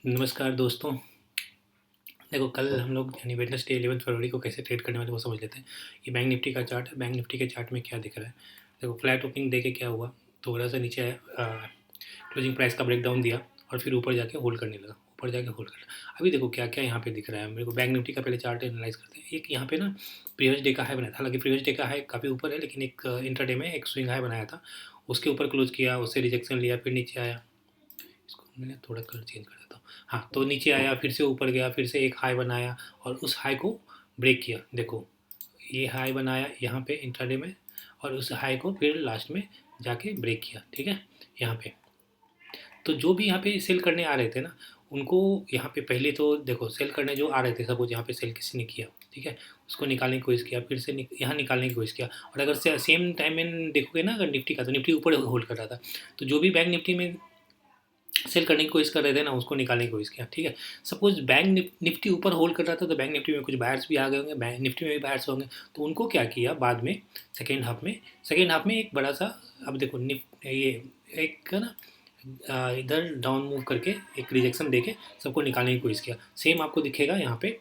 नमस्कार दोस्तों। देखो कल हम लोग यानी वेडनेसडे 11 फरवरी को कैसे ट्रेड करने वाले वो समझ लेते हैं। ये बैंक निफ्टी का चार्ट है। बैंक निफ्टी के चार्ट में क्या दिख रहा है। देखो फ्लैट ओपनिंग देके क्या हुआ, थोड़ा सा नीचे आया, क्लोजिंग प्राइस का ब्रेकडाउन दिया और फिर ऊपर जाके होल्ड करने लगा, ऊपर जाके होल्ड करना। अभी देखो क्या क्या यहाँ पे दिख रहा है मेरे को। बैंक निफ्टी का पहले चार्ट एनालाइज करते हैं। एक यहाँ पे ना प्रीवियस डे का हाई बनाया था, हालांकि प्रीवियस डे का हाई काफ़ी ऊपर है, लेकिन एक इंट्राडे में एक स्विंग हाई बनाया था, उसके ऊपर क्लोज किया, उससे रिजेक्शन लिया, फिर नीचे आया। इसको मैंने थोड़ा कलर चेंज कर देता हूँ। हाँ, तो नीचे आया, फिर से ऊपर गया, फिर से एक हाई बनाया और उस हाई को ब्रेक किया। देखो ये हाई बनाया यहाँ पे इंट्राडे में, और उस हाई को फिर लास्ट में जाके ब्रेक किया। ठीक है, यहाँ पे तो जो भी यहाँ पे सेल करने आ रहे थे ना, उनको यहाँ पे पहले तो देखो सेल करने जो आ रहे थे, सपोज यहाँ पे सेल किसी ने किया, ठीक है, उसको निकालने की कोशिश किया, फिर से यहाँ निकालने की कोशिश किया। और अगर सेम टाइम में देखोगे ना अगर निफ्टी का, तो निफ्टी ऊपर होल्ड कर रहा था, तो जो भी बैंक निफ्टी में सेल करने की कोशिश कर रहे थे ना, उसको निकालने की कोशिश किया। ठीक है, सपोज बैंक निफ्टी ऊपर होल्ड कर रहा था, तो बैंक निफ्टी में कुछ बायर्स भी आ गए होंगे, बैंक निफ्टी में भी बायर्स होंगे, तो उनको क्या किया बाद में सेकेंड हाफ में एक बड़ा सा, अब देखो ये एक ना इधर डाउन मूव करके एक रिजेक्शन देके सबको निकालने की कोशिश किया। सेम आपको दिखेगा यहाँ पे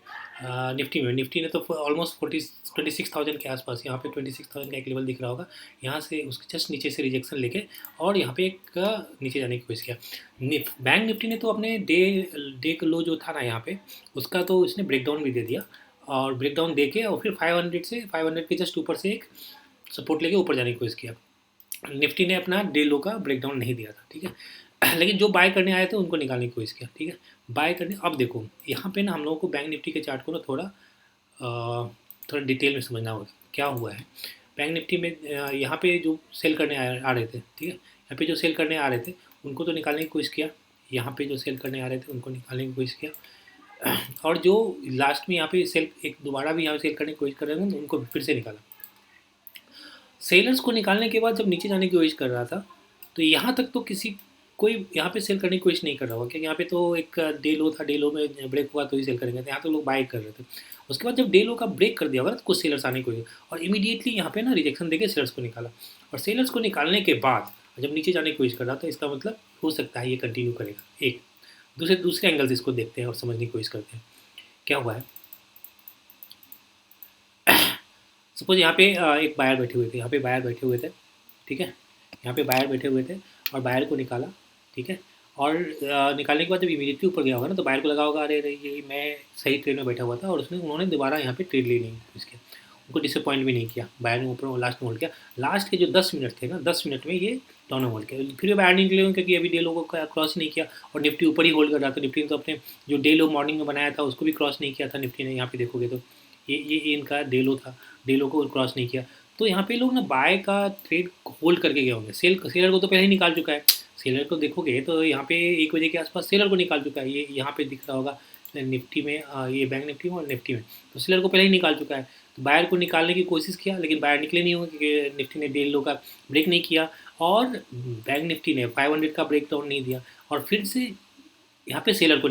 निफ्टी ने तो ऑलमोस्ट 26,000 के आसपास, यहाँ पे 26,000 का एक लेवल दिख रहा होगा, यहाँ से उसके जस्ट नीचे से रिजेक्शन लेके और यहाँ पे एक नीचे जाने की कोशिश किया। बैंक निफ्टी ने तो अपने डे लो जो था ना यहाँ पे, उसका तो इसने ब्रेकडाउन भी दे दिया, और ब्रेकडाउन दे के और फिर 500 के जस्ट ऊपर से एक सपोर्ट लेके ऊपर जाने की कोशिश किया। निफ्टी ने अपना डे लो का ब्रेकडाउन नहीं दिया था। ठीक है, लेकिन जो बाय करने आए थे उनको निकालने की कोशिश किया। ठीक है, बाय करने, अब देखो यहाँ पे ना हम लोगों को बैंक निफ्टी के चार्ट को ना थोड़ा डिटेल में समझना होगा क्या हुआ है। बैंक निफ्टी में यहाँ पे जो सेल करने आ रहे थे, ठीक है, यहाँ पे जो सेल करने आ रहे थे उनको तो निकालने की कोशिश किया, यहाँ पे जो सेल करने आ रहे थे उनको निकालने की कोशिश किया, और जो लास्ट में यहाँ पे सेल एक दोबारा भी यहाँ सेल करने की कोशिश कर रहे थे तो उनको फिर से निकाला। सेलर्स को निकालने के बाद जब नीचे जाने की कोशिश कर रहा था, तो यहाँ तक तो कोई यहाँ पे सेल करने की कोशिश नहीं कर रहा होगा, क्योंकि यहाँ पे तो एक डे लो था, डे लो में ब्रेक हुआ तो ही सेल करेंगे, तो यहाँ तो लोग बाय कर रहे थे। उसके बाद जब डे लो का ब्रेक कर दिया होगा तो कुछ सेलर्स आने की कोशिश, और इमीडिएटली यहाँ पे ना रिजेक्शन देके सेलर्स को निकाला, और सेलर्स को निकालने के बाद जब नीचे जाने की कोशिश कर रहा था, इसका मतलब हो सकता है ये कंटिन्यू करेगा। एक दूसरे दूसरे एंगल से इसको देखते हैं और समझने की कोशिश करते हैं क्या हुआ है। सपोज यहाँ पे एक बायर बैठे हुए थे, यहाँ पे बायर बैठे हुए थे, ठीक है, यहाँ पे बायर बैठे हुए थे और बायर को निकाला। ठीक है, और निकालने के बाद जब इमीडिएटली ऊपर गया होगा ना, तो बायर को लगा होगा अरे अरे ये मैं सही ट्रेड में बैठा हुआ था, और उन्होंने दोबारा यहाँ पे ट्रेड ली नहीं इसके, उनको डिसअपॉइंट भी नहीं किया। बायर ने ऊपर लास्ट में होल्ड किया, लास्ट के जो 10 मिनट थे ना, 10 मिनट में ये डाउन में होल्ड किया, फिर बायर नहीं निकले होंगे क्योंकि अभी डे लो को क्रॉस नहीं किया, और निफ्टी ऊपर ही होल्ड कर रहा था। निफ्टी ने तो अपने जो डे लो मॉर्निंग में बनाया था उसको भी क्रॉस नहीं किया था निफ्टी ने, यहाँ पे देखोगे तो ये इनका डे लो था, डे लो को क्रॉस नहीं किया। तो यहाँ पे लोग ना बाय का ट्रेड होल्ड करके गए होंगे। सेलर को तो पहले ही निकाल चुका है। सेलर को देखोगे तो यहाँ पे 1 बजे के आसपास सेलर को निकाल चुका है, ये यहाँ पे दिख रहा होगा निफ्टी में, ये बैंक निफ्टी में और निफ्टी में, तो सेलर को पहले ही निकाल चुका है। तो बायर को निकालने की कोशिश किया, लेकिन बायर निकले नहीं होंगे क्योंकि निफ्टी ने डे लो का ब्रेक नहीं किया, और बैंक निफ्टी ने 500 का ब्रेक डाउन नहीं दिया, और फिर से यहाँ पे सेलर को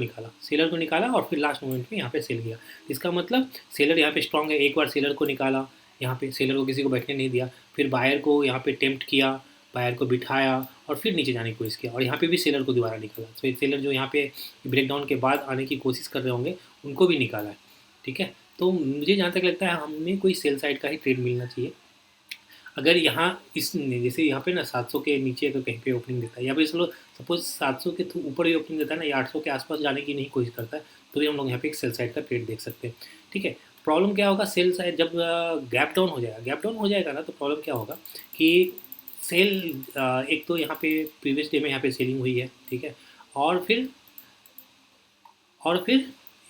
निकाला और फिर लास्ट मोमेंट में यहाँ पे सेल किया। इसका मतलब सेलर यहाँ पे स्ट्रांग है। एक बार सेलर को निकाला, यहाँ पे सेलर को किसी को बैठने नहीं दिया, फिर बायर को यहाँ पे टेम्प्ट किया, बायर को बिठाया और फिर नीचे जाने की कोशिश किया, और यहाँ पे भी सेलर को दोबारा निकाला। तो सेलर जो यहाँ पे ब्रेकडाउन के बाद आने की कोशिश कर रहे होंगे उनको भी निकाला है। ठीक है, तो मुझे जहाँ तक लगता है हमें कोई सेल साइड का ही ट्रेड मिलना चाहिए। अगर यहाँ इस जैसे यहाँ पे ना 700 के नीचे अगर कहीं पे ओपनिंग देता है, या फिर चलो सपोज 700 के ऊपर ही ओपनिंग देता है ना, या 800 के आसपास जाने की नहीं कोशिश करता है, तो भी हम लोग यहाँ पे एक सेल साइड का ट्रेड देख सकते हैं। ठीक है, प्रॉब्लम क्या होगा सेल साइड जब गैप डाउन हो जाएगा ना, तो प्रॉब्लम क्या होगा कि सेल एक तो यहाँ पे प्रीवियस डे में यहाँ पे सेलिंग हुई है, ठीक है, और फिर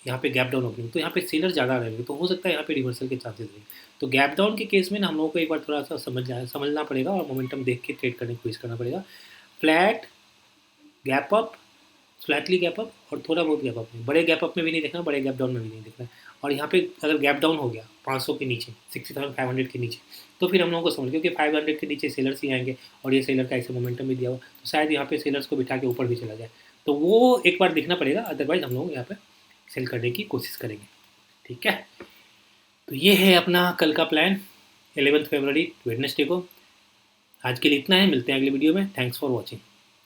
यहाँ पे गैप डाउन ओपनिंग, तो यहाँ पे सेलर ज़्यादा रहेंगे, तो हो सकता है यहाँ पे रिवर्सल के चांसेस रहेंगे। तो गैप डाउन के केस में ना हम लोगों को एक बार थोड़ा सा समझना पड़ेगा और मोमेंटम देख के ट्रेड करने की कोशिश करना पड़ेगा। Flat gap up, Flatley gap up और थोड़ा बहुत गैप अप में, बड़े गैप अप में भी नहीं देखना, बड़े गैप डाउन में भी नहीं देखना। और यहाँ पे अगर गैप डाउन हो गया 500 के नीचे, 60,500 के नीचे, तो फिर हम लोगों को समझ, क्योंकि 500 के नीचे सेलर्स ही आएंगे और ये सेलर का ऐसे मोमेंटम भी दिया हुआ, तो शायद यहाँ पे सेलर्स को बिठा के ऊपर भी चला जाए, तो वो एक बार देखना पड़ेगा, अदरवाइज हम लोग यहाँ पर सेल करने की कोशिश करेंगे। ठीक है, तो ये है अपना कल का प्लान 11 फरवरी वेडनेसडे को। आज के लिए इतना है, मिलते हैं अगले वीडियो में। Thanks for watching.